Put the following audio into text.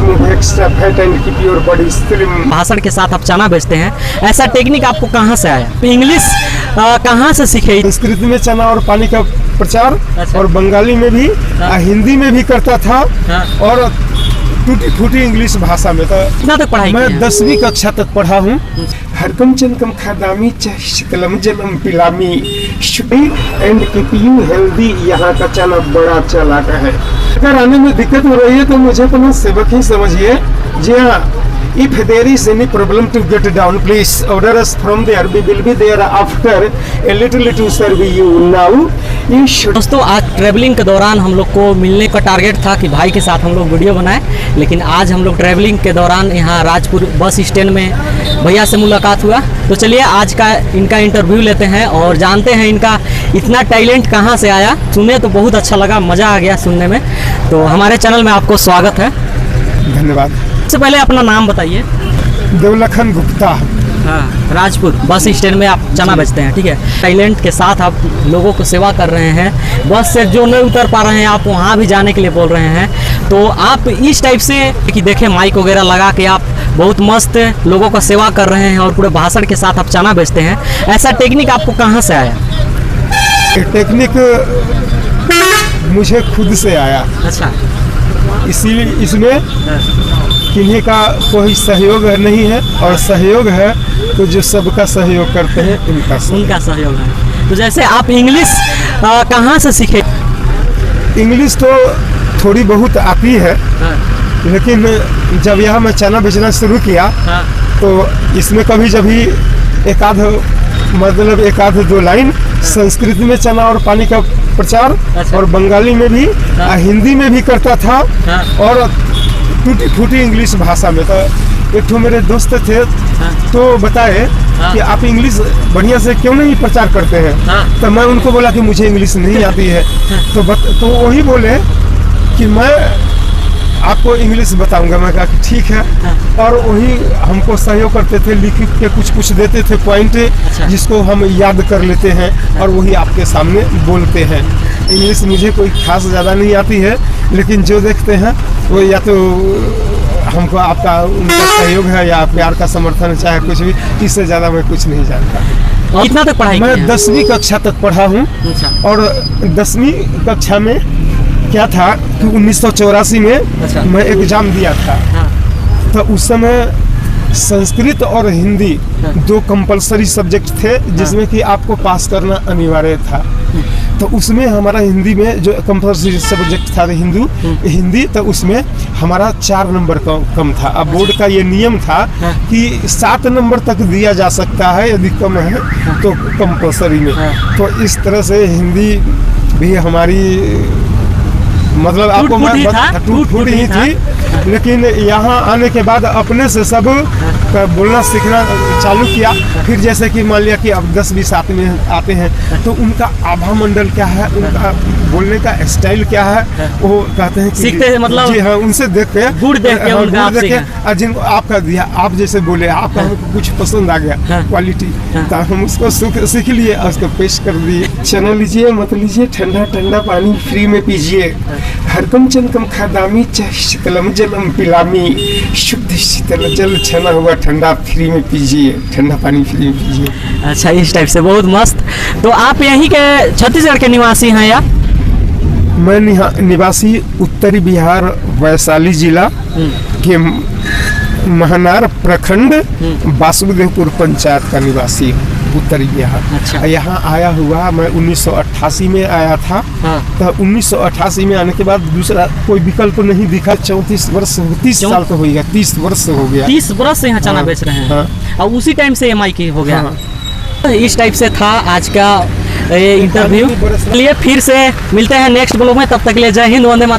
remove extra fat and keep your body slim। भाषण के साथ आप चना बेचते हैं, ऐसा टेक्निक आपको कहाँ से आया? इंग्लिश कहाँ से सीखे? संस्कृत में चना और पानी का प्रचार अच्छा। और बंगाली में भी हिंदी में भी करता था और टूटी फूटी इंग्लिश भाषा में। तो कितना तक पढ़ाई मैं किए हैं? 10वीं कक्षा तक पढ़ा हूँ। हरकम चनकम खादामी चाहे शीतलम जलम पिलामी शुभी एंड कीपिंग हेल्दी। यहाँ का चना बड़ा चालाक है। अगर आने में दिक्कत हो रही है तो मुझे अपना सेवक ही समझिए। जी हाँ, if there is any problem to get down, please order us from there. We will be there after a little to serve you. Now you should। दोस्तों, आज ट्रैवलिंग के दौरान हम लोग को मिलने का टारगेट था कि भाई के साथ हम लोग वीडियो बनाएं, लेकिन आज हम लोग ट्रैवलिंग के दौरान यहाँ राजपुर बस स्टैंड में भैया से मुलाकात हुआ। तो चलिए आज का इनका इंटरव्यू लेते हैं और जानते हैं इनका इतना टैलेंट कहाँ से आया। सुने तो बहुत अच्छा लगा, मज़ा आ गया सुनने में। तो हमारे चैनल में आपको स्वागत है। धन्यवाद। सबसे पहले अपना नाम बताइए। देवलखन गुप्ता। हाँ, राजपुर बस स्टैंड में आप चना बेचते हैं, ठीक है। टैलेंट के साथ आप लोगों को सेवा कर रहे हैं। बस से जो नहीं उतर पा रहे हैं आप वहाँ भी जाने के लिए बोल रहे हैं। तो आप इस टाइप से कि देखें माइक वगैरह लगा के आप बहुत मस्त लोगों का सेवा कर रहे हैं और पूरे भाषण के साथ आप चना बेचते हैं, ऐसा टेक्निक आपको कहाँ से आया? टेक्निक मुझे खुद से आया। अच्छा। इसीलिए इसमें किन्हीं का कोई सहयोग नहीं है और सहयोग है तो जो सबका सहयोग करते हैं उनका सहयोग है। तो जैसे आप इंग्लिश कहाँ से सीखे? इंग्लिश तो थोड़ी बहुत आती है, लेकिन जब यहाँ मैं चना बेचना शुरू किया तो इसमें कभी जभी एक आध दो लाइन संस्कृत में चना और पानी का प्रचार अच्छा। और बंगाली में भी हिंदी में भी करता था और टूटी फूटी इंग्लिश भाषा में। तो एक ठो मेरे दोस्त थे तो बताए कि आप इंग्लिश बढ़िया से क्यों नहीं प्रचार करते हैं। तो मैं उनको बोला कि मुझे इंग्लिश नहीं आती है। तो वही बोले कि मैं आपको इंग्लिश बताऊंगा। मैं कहा कि ठीक है। और वही हमको सहयोग करते थे, लिख के कुछ देते थे पॉइंट जिसको हम याद कर लेते हैं और वही आपके सामने बोलते हैं। इंग्लिश मुझे कोई खास ज़्यादा नहीं आती है, लेकिन जो देखते हैं वो या तो हमको आपका उनका सहयोग है या प्यार का समर्थन है, चाहे कुछ भी। इससे ज़्यादा मैं कुछ नहीं जानता। कितना तक पढ़ाई? मैं 10वीं कक्षा तक पढ़ा हूँ। और 10वीं कक्षा में क्या था कि 1984 में मैं एग्जाम दिया था। तो उस समय संस्कृत और हिंदी दो कंपलसरी सब्जेक्ट थे जिसमें कि आपको पास करना अनिवार्य था। तो उसमें हमारा हिंदी में जो कंपलसरी सब्जेक्ट था हिंदी, तो उसमें हमारा 4 नंबर कम था। अब बोर्ड का ये नियम था कि 7 नंबर तक दिया जा सकता है, यदि कम है तो कंपलसरी में। तो इस तरह से हिंदी भी हमारी मतलब आपको टूट फूट ही थी। लेकिन यहाँ आने के बाद अपने से सब बोलना सीखना चालू किया। फिर जैसे कि मान लिया कि अब 10-20 आते हैं तो उनका आभा मंडल क्या है, उनका बोलने का स्टाइल क्या है, वो कहते हैं कि सीखते हैं। मतलब जी हाँ, उनसे देखते हैं, गुड़ देख के जिनको आपका दिया, आप जैसे बोले आपका हमको कुछ पसंद आ गया क्वालिटी, तो हम उसको सीख लिए और उसको पेश कर दिए। चना लीजिए मत लीजिए, ठंडा ठंडा पानी फ्री में पीजिए। हरकम चनकम खादामी चाहे शीतलम जलम पिलामी शुद्ध शीतल जल छना हुआ ठंडा फ्री में पीजिए, ठंडा पानी फ्री में पीजिए। अच्छा, इस टाइप से बहुत मस्त। तो आप यहीं के छत्तीसगढ़ के निवासी हैं या? मैं निवासी उत्तरी बिहार वैशाली जिला के महनार प्रखंड वासुदेवपुर पंचायत का निवासी हूँ, उत्तरी बिहार। अच्छा। यहाँ आया हुआ मैं 1988 में आया था। तो 1988 में आने के बाद दूसरा कोई विकल्प नहीं दिखा। 34 वर्ष 30 साल तो हो गया, 30 वर्ष हो गया। 30 वर्ष से यहाँ चना बेच रहे हैं और उसी टाइम से EMI की हो गया। इस टाइप से था आज का ये इंटरव्यू। चलिए फिर से मिलते हैं नेक्स्ट ब्लॉग में, तब तक के लिए जय हिंद, वंदे मातरम।